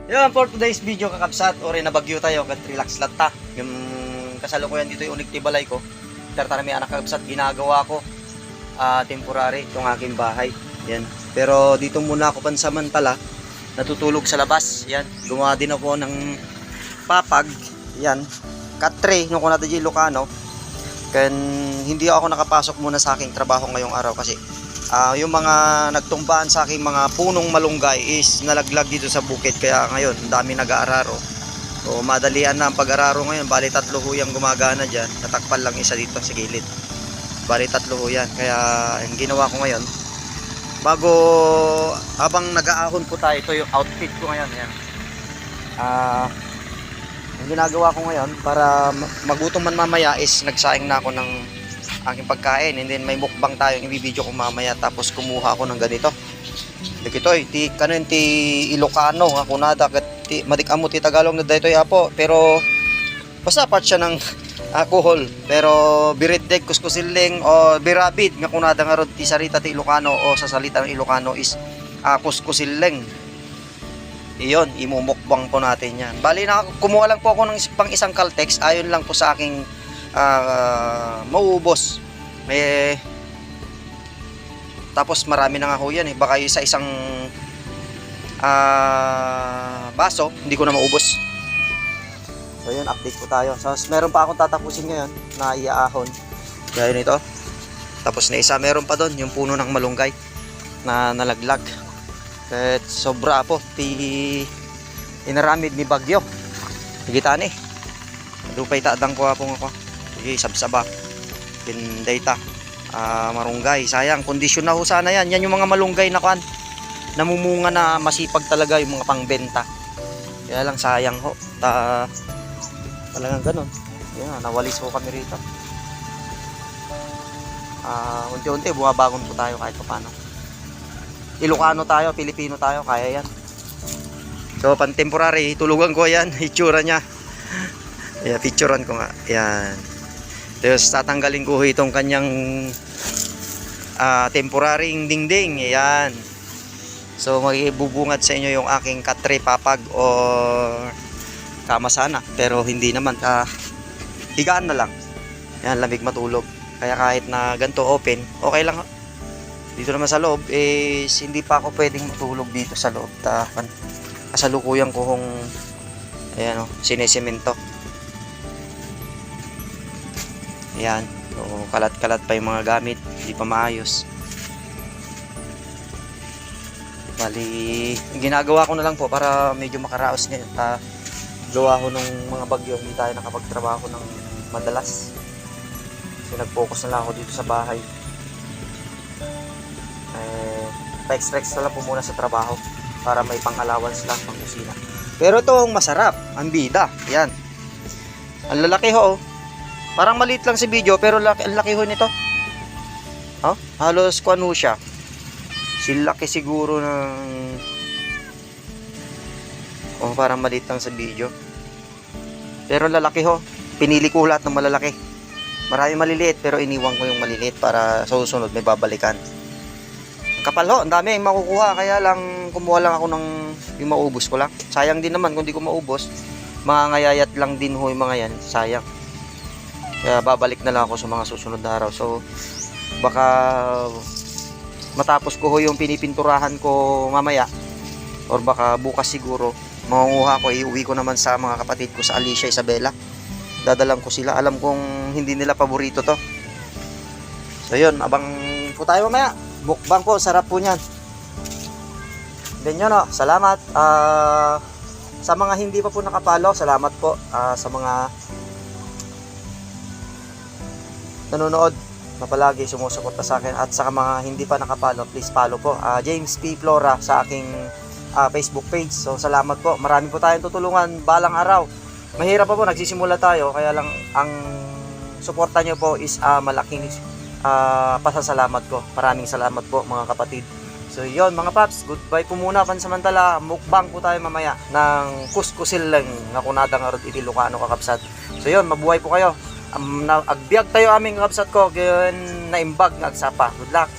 Yun, for today's video kakabsat, ori na bagyo tayo, kat relax lang ta. Yung kasalukuyan dito yung unik tibalay ko. Tartara may anak kakabsat, ginagawa ko temporary itong aking bahay. Yan. Pero dito muna ako pansamantala, natutulog sa labas. Yan. Gumawa din ako ng papag. Yan. Cut tray, nung kunata di Ilocano. Kaya hindi ako nakapasok muna sa aking trabaho ngayong araw kasi yung mga nagtumbaan sa aking mga punong malunggay is nalaglag dito sa bukid, kaya ngayon dami nag-aararo. So madalian na ang pag-araro ngayon, bali 3 huyang gumagana dyan, natakpan lang isa dito sa gilid, bali 3 huyan. Kaya yung ginawa ko ngayon, bago habang nag-aahon po tayo, ito yung outfit ko ngayon. Ayan. Yung ginagawa ko ngayon para magutom man mamaya is nagsaing na ako ng aking pagkain, and then may mukbang tayo yung ibibideo ko mamaya, tapos kumuha ako ng ganito. Dikitoy, ti kanon ti Ilocano, ako nada kat madik-amo ti Tagalog na daytoy apo, pero basta part siya ng alcohol, pero biritdeg kuskusiling o birabid nga kunada nga rod ti sarita ti Ilocano o sa salita ng Ilocano is kuskusiling. Iyon, imumukbang po natin yan. Bali na kumuha lang po ako ng pang isang Caltex, ayon lang po sa aking mauubos. May tapos marami na nga ho yan eh, baka sa isang baso hindi ko na maubos. So yun, update po tayo. So meron pa akong tatapusin ngayon na iaahon, gaya nito. Tapos na isa, meron pa doon yung puno ng malunggay na nalaglag at sobra po inaramid ni bagyo higitan eh. Lupay taadang ko apong ako. Sige, sabsaba. Data. Marunggay. Sayang. Kondisyon na ho sana yan. Yan yung mga malunggay na kan. Namumunga na masipag talaga yung mga pangbenta. Kaya lang sayang ho. Talagang ganun. Yan, nawalis ho kami rito. Unti-unti bumabangon po tayo kahit paano. Ilocano tayo, Pilipino tayo. Kaya yan. So, pan-temporary. Tulugan ko yan. Itsura niya. Yeah, picturean ko nga. Yan. Tapos tatanggalin ko itong kanyang temporarying dingding. Yan. So magibubungad sa inyo yung aking cut tray papag or kamasana. Pero hindi naman. Higaan na lang. Yan, lamig matulog. Kaya kahit na ganito open, okay lang. Dito naman sa loob is hindi pa ako pwedeng matulog dito sa loob. Kasalukuyan ko kung ayan, sinesemento. Ayan, so, kalat-kalat pa yung mga gamit, hindi pa maayos. Bali, ginagawa ko na lang po para medyo makaraos ngayon. Gawa ko nung mga bagyo, hindi tayo nakapagtrabaho ng madalas. So nag-focus na lang ako dito sa bahay. Pa-extra lang po muna sa trabaho para may pang-allowance lang, pang-kusina. Pero itong masarap, ang bida. Ayan. Ang lalaki ho. Parang maliit lang si video pero ang laki ho nito. Oh, halos kuano siya. Silaki siguro ng parang maliit lang sa video. Pero lalaki ho. Pinili ko lahat ng malalaki. Marami maliliit pero iniwan ko yung maliliit para sa susunod may babalikan. Ang kapal ho, ang dami yung makukuha, kaya lang kumuha lang ako ng yung maubos ko lang. Sayang din naman kung di ko maubos. Mga ngayayat lang din ho yung mga yan. Sayang. Kaya babalik na lang ako sa mga susunod na araw. So baka matapos ko ho yung pinipinturahan ko mamaya, or baka bukas siguro mangunguha ko, iuwi ko naman sa mga kapatid ko sa Alicia, Isabela. Dadalang ko sila, alam kong hindi nila paborito to. So yun, abang po tayo mamaya. Mukbang po, sarap po nyan. Then yun, salamat sa mga hindi pa po nakapalo. Salamat po sa mga nanonood na palagi sumusuporta sa akin, at sa mga hindi pa nakapalo, please follow po James P. Flora sa aking Facebook page. So salamat po, marami po tayong tutulungan balang araw. Mahirap pa po, nagsisimula tayo, kaya lang ang suporta nyo po is malaking pasasalamat ko. Maraming salamat po mga kapatid. So yun mga paps, goodbye po muna pansamantala. Mukbang po tayo mamaya ng kuskusiling na kunada nga rod iti Ilocano kakabsat. So yun, mabuhay po kayo. Agbyag tayo aming kakabsat ko, gayon naimbag nga agsapa. Good luck.